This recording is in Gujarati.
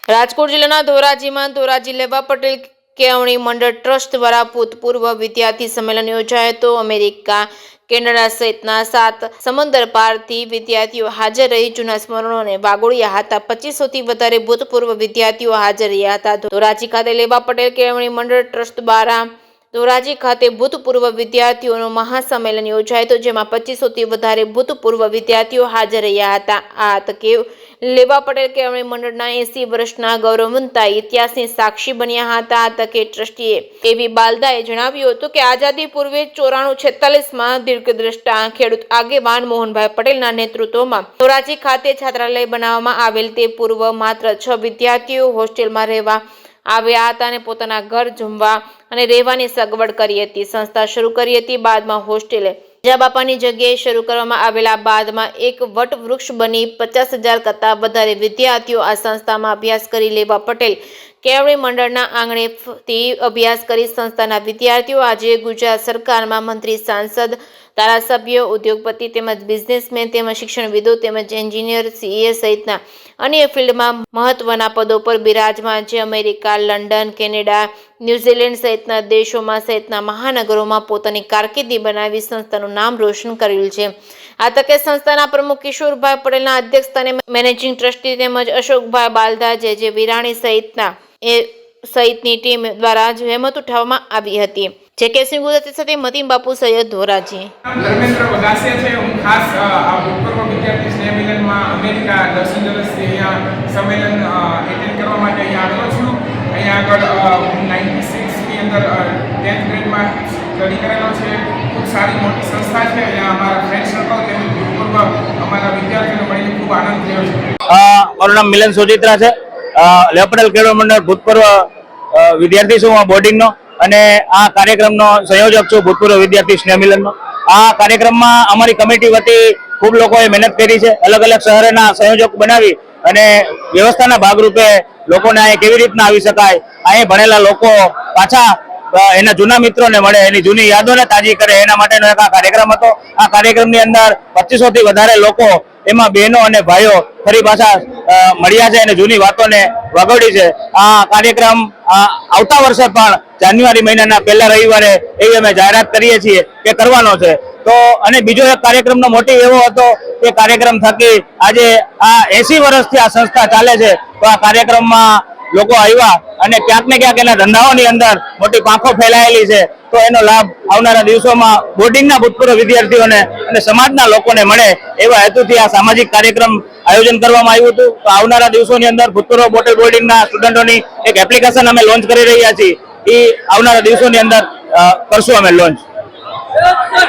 રાજકોટ જિલ્લાના ધોરાજીમાં ધોરાજી લેવા પટેલ કેળવણી મંડળ ટ્રસ્ટ દ્વારા ભૂતપૂર્વ વિદ્યાર્થી સંમેલન યોજાયો હતો। અમેરિકા, કેનેડા સહિતના 7 સમંદર પારથી વિદ્યાર્થીઓ હાજર રહી જૂના સ્મરણોને વાગોળ્યા હતા। 2500થી વધારે ભૂતપૂર્વ વિદ્યાર્થીઓ હાજર રહ્યા હતા। ધોરાજી ખાતે લેવા પટેલ કેળવણી મંડળ ટ્રસ્ટ દ્વારા ધોરાજી ખાતે ભૂતપૂર્વ વિદ્યાર્થીઓનું મહાસંમેલન યોજાયું હતું, જેમાં 2500થી વધારે ભૂતપૂર્વ વિદ્યાર્થીઓ હાજર રહ્યા હતા। આ તકે લેવા પટેલ કેળવણી મંડળના 80 વર્ષના ગૌરવવંતા ઇતિહાસની સાક્ષી બન્યા હતા। આ તકે ટ્રસ્ટીએ એવી બાલદાએ જણાવ્યું હતું કે આઝાદી પૂર્વે 94-46માં દીર્ઘદ્રષ્ટા ખેડૂત આગેવાન મોહનભાઈ પટેલના નેતૃત્વમાં ધોરાજી ખાતે છાત્રાલય બનાવવામાં આવેલ। તે પૂર્વ માત્ર 6 વિદ્યાર્થીઓ હોસ્ટેલમાં રહેવા આવ્યા હતા અને પોતાના ઘર જમવા અને રહેવાની સગવડ કરી હતી। સંસ્થા શરૂ કરી હતી, બાદમાં હોસ્ટેલે બાપાની જગ્યાએ શરૂ કરવામાં આવેલા, બાદમાં એક વટવૃક્ષ બની 50,000 કરતાં વધારે વિદ્યાર્થીઓ આ સંસ્થામાં અભ્યાસ કરી લેવા પટેલ કેળવણી મંડળના આંગણેથી અભ્યાસ કરી સંસ્થાના વિદ્યાર્થીઓ આજે ગુજરાત સરકારમાં મંત્રી, સાંસદ, ધારાસભ્યો, ઉદ્યોગપતિ તેમજ બિઝનેસમેન તેમજ શિક્ષણવિદો તેમજ એન્જિનિયર, CA સહિતના અન્ય ફિલ્ડમાં મહત્વના પદો પર બિરાજમાન છે। અમેરિકા, લંડન, કેનેડા, ન્યૂઝીલેન્ડ સહિતના દેશોમાં સહિતના મહાનગરોમાં પોતાની કારકિર્દી બનાવી સંસ્થાનું નામ રોશન કરેલ છે। આ તકે સંસ્થાના પ્રમુખ કિશોરભાઈ પટેલના અધ્યક્ષસ્થાને મેનેજિંગ ટ્રસ્ટી તેમજ અશોકભાઈ બાલદા, જે વિરાણી સહિતની ટીમ દ્વારા જહેમત ઉઠાવવામાં આવી હતી। જે સિંહ ગુજરાતી સાથે મતીન બાપુ સૈયદ, ધોરાજી। ધર્મેન્દ્ર વગાસિયા છે। હું ખાસ આ ભૂતપૂર્વ વિદ્યાર્થી સ્નેહ મિલનમાં અમેરિકા લોસ એન્જલસથી અહીંયા સંમેલન એટેન્ડ કરવા માટે અહીંયા આવેલો છું। અહીંયા આગળ હું 96ની અંદર 10th ગ્રેડમાં સ્ટડી કરેલો છે। ખૂબ સારી મોટી સંસ્થા છે। અહીંયા અમારા ફ્રેન્ડ સર્કલ તેમજ ભૂતપૂર્વ અમારા વિદ્યાર્થીઓને મળીને ખૂબ આનંદ થયો છે। મારું નામ મિલન સોજિત્રા છે। લેવા પટેલ કેળવણી મંડળ ભૂતપૂર્વ વિદ્યાર્થી છું બોર્ડિંગનો, અને આ કાર્યક્રમનો સંયોજક છું ભૂતપૂર્વ વિદ્યાર્થી સ્નેહ મિલનનો। આ કાર્યક્રમમાં અમારી કમિટી વતી ખૂબ લોકોએ મહેનત કરી છે। અલગ અલગ શહેરના સંયોજક બનાવી અને વ્યવસ્થાના ભાગરૂપે લોકોને અહીં કેવી રીતના આવી શકાય, અહીં ભણેલા લોકો પાછા એના જૂના મિત્રોને મળે, એની જૂની યાદોને તાજી કરે, એના માટેનો એક આ કાર્યક્રમ હતો। આ કાર્યક્રમની અંદર 2500થી વધારે લોકો, એમાં બહેનો અને ભાઈઓ ફરી પાછા મળ્યા છે અને જૂની વાતોને વગોડી છે। આ કાર્યક્રમ આવતા વર્ષે પણ જાન્યુઆરી મહિનાના પહેલા રવિવારે એવી અમે જાહેરાત કરીએ છીએ કે કરવાનો છે। તો અને બીજો એક કાર્યક્રમનો મોટિવ એવો હતો કે કાર્યક્રમ થકી આજે આ 80 વર્ષથી આ સંસ્થા ચાલે છે, તો આ કાર્યક્રમમાં લોકો આવ્યા અને ક્યાંક ને ક્યાંક એના ધંધાઓની અંદર મોટી પાંખો ફેલાયેલી છે, તો એનો લાભ આવનારા દિવસોમાં બોર્ડિંગના ભૂતપૂર્વ વિદ્યાર્થીઓને અને સમાજના લોકોને મળે એવા હેતુથી આ સામાજિક કાર્યક્રમ આયોજન કરવામાં આવ્યું હતું। તો આવનારા દિવસોની અંદર ભૂતપૂર્વ બોર્ડિંગના સ્ટુડન્ટોની એક એપ્લિકેશન અમે લોન્ચ કરી રહ્યા છીએ। એ આવનારા દિવસોની અંદર કરશું અમે લોન્ચ।